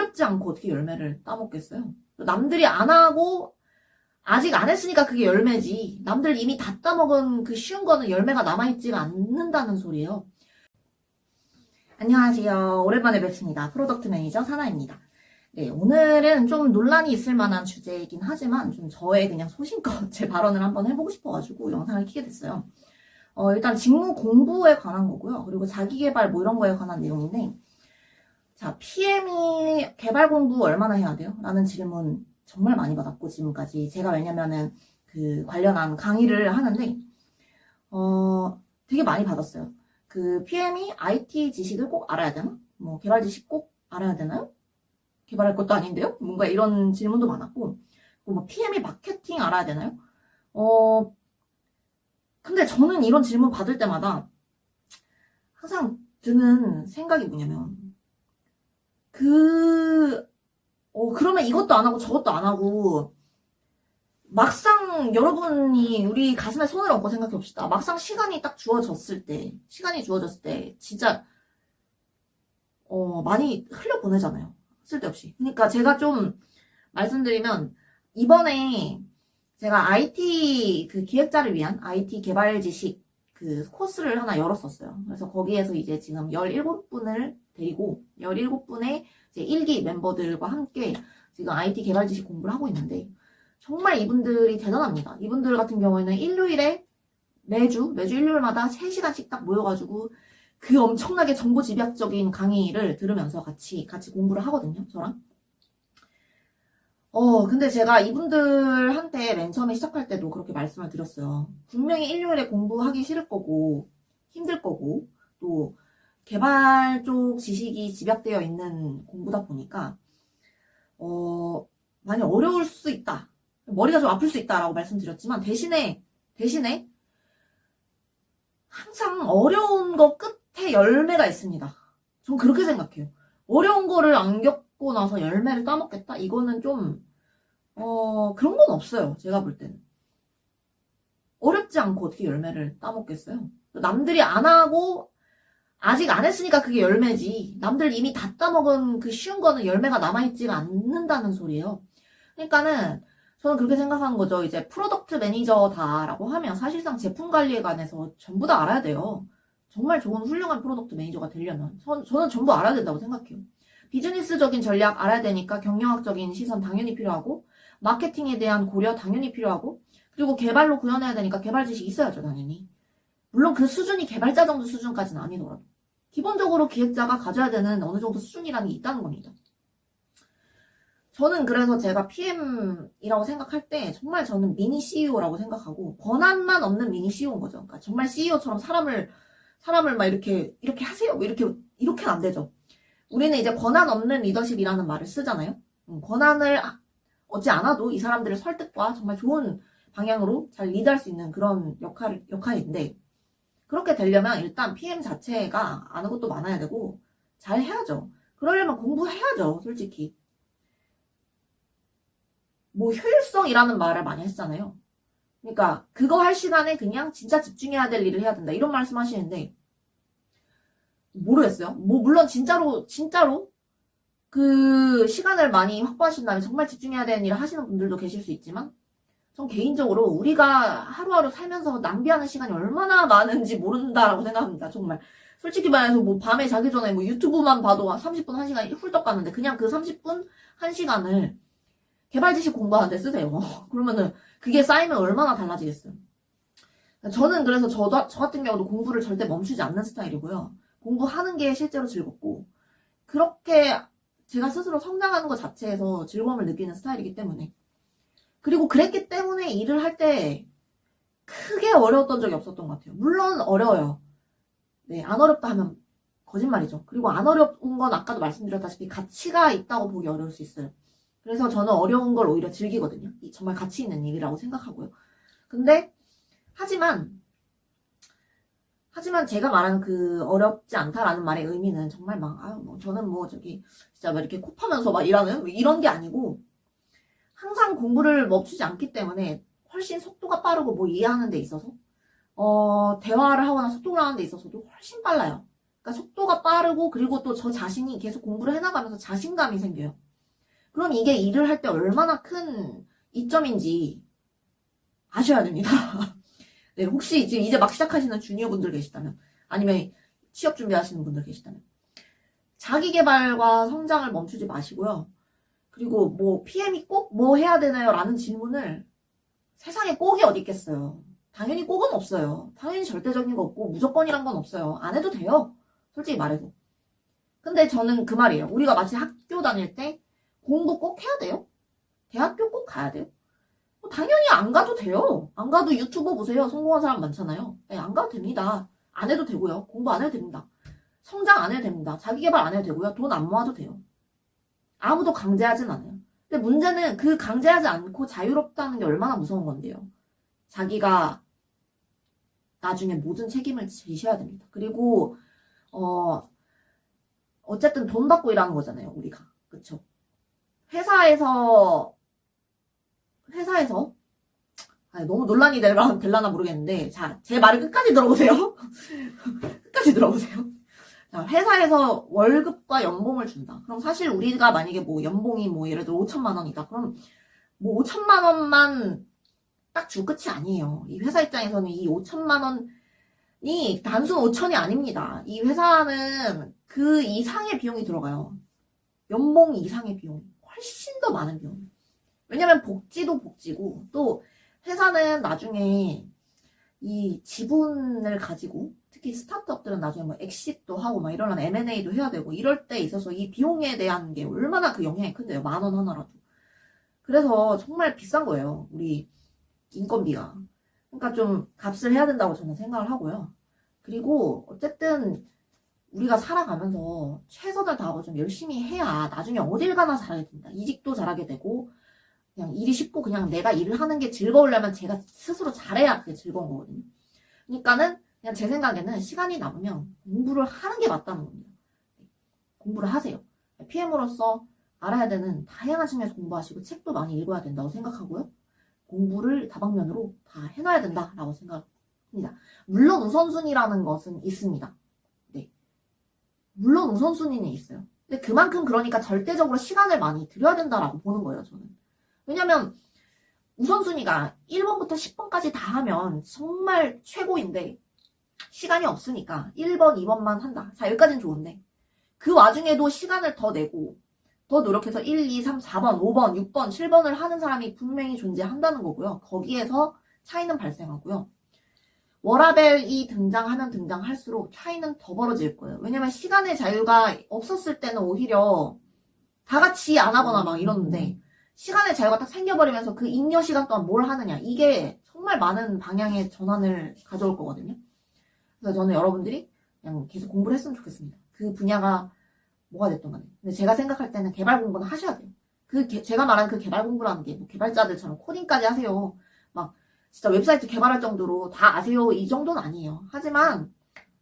어렵지 않고 어떻게 열매를 따먹겠어요? 남들이 안 하고 아직 안 했으니까 그게 열매지. 남들 이미 다 따먹은 그 쉬운 거는 열매가 남아있지가 않는다는 소리예요. 안녕하세요. 오랜만에 뵙습니다. 프로덕트 매니저 사나입니다. 네, 오늘은 좀 논란이 있을 만한 주제이긴 하지만 좀 저의 그냥 소신껏 제 발언을 한번 해보고 싶어가지고 영상을 켜게 됐어요. 일단 직무 공부에 관한 거고요. 그리고 자기개발 뭐 이런 거에 관한 내용인데, 자, PM이 개발 공부 얼마나 해야 돼요? 라는 질문 정말 많이 받았고, 지금까지. 제가 왜냐면은 그 관련한 강의를 하는데, 되게 많이 받았어요. 그 PM이 IT 지식을 꼭 알아야 되나? 뭐 개발 지식 꼭 알아야 되나요? 개발할 것도 아닌데요? 뭔가 이런 질문도 많았고, 뭐 PM이 마케팅 알아야 되나요? 근데 저는 이런 질문 받을 때마다 항상 드는 생각이 뭐냐면, 그러면 이것도 안 하고 저것도 안 하고, 막상 여러분이 우리 가슴에 손을 얹고 생각해 봅시다. 막상 시간이 주어졌을 때, 진짜, 많이 흘려보내잖아요. 쓸데없이. 그러니까 제가 좀 말씀드리면, 이번에 제가 IT 그 기획자를 위한 IT 개발 지식 그 코스를 하나 열었었어요. 그래서 거기에서 이제 지금 17분을 데리고 17분의 이제 1기 멤버들과 함께 지금 IT 개발 지식 공부를 하고 있는데 정말 이분들이 대단합니다. 이분들 같은 경우에는 일요일에 매주 일요일마다 3시간씩 딱 모여가지고 그 엄청나게 정보 집약적인 강의를 들으면서 같이 공부를 하거든요. 저랑. 근데 제가 이분들한테 맨 처음에 시작할 때도 그렇게 말씀을 드렸어요. 분명히 일요일에 공부하기 싫을 거고, 힘들 거고, 또 개발 쪽 지식이 집약되어 있는 공부다 보니까, 많이 어려울 수 있다. 머리가 좀 아플 수 있다라고 말씀드렸지만, 대신에, 항상 어려운 거 끝에 열매가 있습니다. 전 그렇게 생각해요. 어려운 거를 안 겪고 나서 열매를 따먹겠다? 이거는 좀, 그런 건 없어요. 제가 볼 때는. 어렵지 않고 어떻게 열매를 따먹겠어요? 남들이 안 하고, 아직 안 했으니까 그게 열매지. 남들 이미 다 따먹은 그 쉬운 거는 열매가 남아있지가 않는다는 소리예요. 그러니까는, 저는 그렇게 생각하는 거죠. 이제 프로덕트 매니저다라고 하면 사실상 제품 관리에 관해서 전부 다 알아야 돼요. 정말 좋은 훌륭한 프로덕트 매니저가 되려면. 저는 전부 알아야 된다고 생각해요. 비즈니스적인 전략 알아야 되니까 경영학적인 시선 당연히 필요하고, 마케팅에 대한 고려 당연히 필요하고, 그리고 개발로 구현해야 되니까 개발 지식이 있어야죠, 당연히. 물론 그 수준이 개발자 정도 수준까지는 아니더라도. 기본적으로 기획자가 가져야 되는 어느 정도 수준이라는 게 있다는 겁니다. 저는 그래서 제가 PM이라고 생각할 때 정말 저는 미니 CEO라고 생각하고 권한만 없는 미니 CEO인 거죠. 그러니까 정말 CEO처럼 사람을 막 이렇게 하세요. 이렇게는 안 되죠. 우리는 이제 권한 없는 리더십이라는 말을 쓰잖아요. 권한을 얻지 않아도 이 사람들의 설득과 정말 좋은 방향으로 잘 리드할 수 있는 그런 역할인데 그렇게 되려면 일단 PM 자체가 아는 것도 많아야 되고 잘 해야죠. 그러려면 공부해야죠, 솔직히. 뭐 효율성이라는 말을 많이 했잖아요. 그러니까 그거 할 시간에 그냥 진짜 집중해야 될 일을 해야 된다. 이런 말씀 하시는데 모르겠어요. 뭐 물론 진짜로 그 시간을 많이 확보하신 다음에 정말 집중해야 되는 일을 하시는 분들도 계실 수 있지만 전 개인적으로 우리가 하루하루 살면서 낭비하는 시간이 얼마나 많은지 모른다라고 생각합니다. 정말. 솔직히 말해서 뭐 밤에 자기 전에 뭐 유튜브만 봐도 30분, 1시간이 훌떡 가는데 그냥 그 30분, 1시간을 개발 지식 공부하는데 쓰세요. 그러면은 그게 쌓이면 얼마나 달라지겠어요. 저는 그래서 저 같은 경우도 공부를 절대 멈추지 않는 스타일이고요. 공부하는 게 실제로 즐겁고 그렇게 제가 스스로 성장하는 것 자체에서 즐거움을 느끼는 스타일이기 때문에 그리고 그랬기 때문에 일을 할 때 크게 어려웠던 적이 없었던 것 같아요. 물론 어려워요. 네, 안 어렵다 하면 거짓말이죠. 그리고 안 어려운 건 아까도 말씀드렸다시피 가치가 있다고 보기 어려울 수 있어요. 그래서 저는 어려운 걸 오히려 즐기거든요. 정말 가치 있는 일이라고 생각하고요. 근데 하지만 제가 말하는 그 어렵지 않다라는 말의 의미는 정말 저는 진짜 막 이렇게 코 파면서 막 일하는 이런 게 아니고 항상 공부를 멈추지 않기 때문에 훨씬 속도가 빠르고 뭐 이해하는 데 있어서 대화를 하거나 소통을 하는 데 있어서도 훨씬 빨라요. 그러니까 속도가 빠르고 그리고 또 저 자신이 계속 공부를 해나가면서 자신감이 생겨요. 그럼 이게 일을 할 때 얼마나 큰 이점인지 아셔야 됩니다. 네, 혹시 지금 이제 막 시작하시는 주니어 분들 계시다면, 아니면 취업 준비하시는 분들 계시다면, 자기 개발과 성장을 멈추지 마시고요. 그리고 뭐 PM이 꼭 뭐 해야 되나요? 라는 질문을 세상에 꼭이 어디 있겠어요. 당연히 꼭은 없어요. 당연히 절대적인 거 없고 무조건이란 건 없어요. 안 해도 돼요. 솔직히 말해서. 근데 저는 그 말이에요. 우리가 마치 학교 다닐 때 공부 꼭 해야 돼요? 대학교 꼭 가야 돼요? 당연히 안 가도 돼요. 안 가도 유튜버 보세요. 성공한 사람 많잖아요. 네, 안 가도 됩니다. 안 해도 되고요. 공부 안 해도 됩니다. 성장 안 해도 됩니다. 자기 개발 안 해도 되고요. 돈 안 모아도 돼요. 아무도 강제하진 않아요. 근데 문제는 그 강제하지 않고 자유롭다는 게 얼마나 무서운 건데요. 자기가 나중에 모든 책임을 지셔야 됩니다. 그리고 어쨌든 돈 받고 일하는 거잖아요. 우리가. 그쵸? 회사에서 너무 논란이 될라나 모르겠는데, 자, 제 말을 끝까지 들어보세요. 끝까지 들어보세요. 자, 회사에서 월급과 연봉을 준다. 그럼 사실 우리가 만약에 뭐 연봉이 뭐 예를 들어 5천만 원이다. 그럼 뭐 5천만 원만 딱 주 끝이 아니에요. 이 회사 입장에서는 이 5천만 원이 단순 5천이 아닙니다. 이 회사는 그 이상의 비용이 들어가요. 연봉 이상의 비용. 훨씬 더 많은 비용. 왜냐면 복지도 복지고, 또 회사는 나중에 이 지분을 가지고, 특히 스타트업들은 나중에 뭐 엑시트도 하고 막 이러려면 M&A도 해야 되고, 이럴 때 있어서 이 비용에 대한 게 얼마나 그 영향이 큰데요. 10,000원 하나라도. 그래서 정말 비싼 거예요. 우리 인건비가. 그러니까 좀 값을 해야 된다고 저는 생각을 하고요. 그리고 어쨌든 우리가 살아가면서 최선을 다하고 좀 열심히 해야 나중에 어딜 가나 잘하게 됩니다. 이직도 잘하게 되고, 그냥 일이 쉽고 그냥 내가 일을 하는 게 즐거우려면 제가 스스로 잘해야 그게 즐거운 거거든요. 그러니까는 그냥 제 생각에는 시간이 남으면 공부를 하는 게 맞다는 겁니다. 공부를 하세요. PM으로서 알아야 되는 다양한 측면에서 공부하시고 책도 많이 읽어야 된다고 생각하고요. 공부를 다방면으로 다 해놔야 된다라고 생각합니다. 물론 우선순위라는 것은 있습니다. 네. 물론 우선순위는 있어요. 근데 그만큼 그러니까 절대적으로 시간을 많이 들여야 된다라고 보는 거예요, 저는. 왜냐면 우선순위가 1번부터 10번까지 다 하면 정말 최고인데 시간이 없으니까 1번, 2번만 한다. 자, 여기까지는 좋은데 그 와중에도 시간을 더 내고 더 노력해서 1, 2, 3, 4번, 5번, 6번, 7번을 하는 사람이 분명히 존재한다는 거고요. 거기에서 차이는 발생하고요. 워라밸이 등장하면 등장할수록 차이는 더 벌어질 거예요. 왜냐면 시간의 자유가 없었을 때는 오히려 다 같이 안 하거나 막 이러는데 시간의 자유가 딱 생겨버리면서 그 잉여 시간 동안 뭘 하느냐. 이게 정말 많은 방향의 전환을 가져올 거거든요. 그래서 저는 여러분들이 그냥 계속 공부를 했으면 좋겠습니다. 그 분야가 뭐가 됐든 간에. 근데 제가 생각할 때는 개발 공부는 하셔야 돼요. 제가 말하는 그 개발 공부라는 게 뭐 개발자들처럼 코딩까지 하세요. 막 진짜 웹사이트 개발할 정도로 다 아세요. 이 정도는 아니에요. 하지만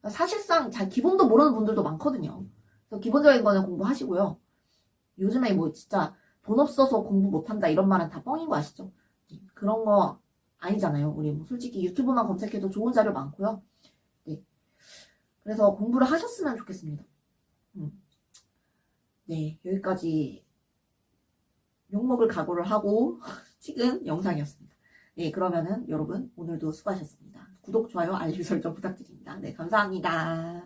사실상 잘 기본도 모르는 분들도 많거든요. 그래서 기본적인 거는 공부하시고요. 요즘에 뭐 진짜 돈 없어서 공부 못한다 이런 말은 다 뻥인 거 아시죠? 그런 거 아니잖아요. 우리 뭐 솔직히 유튜브만 검색해도 좋은 자료 많고요. 네. 그래서 공부를 하셨으면 좋겠습니다. 네, 여기까지 욕먹을 각오를 하고 찍은 영상이었습니다. 네, 그러면은 여러분 오늘도 수고하셨습니다. 구독, 좋아요, 알림 설정 부탁드립니다. 네, 감사합니다.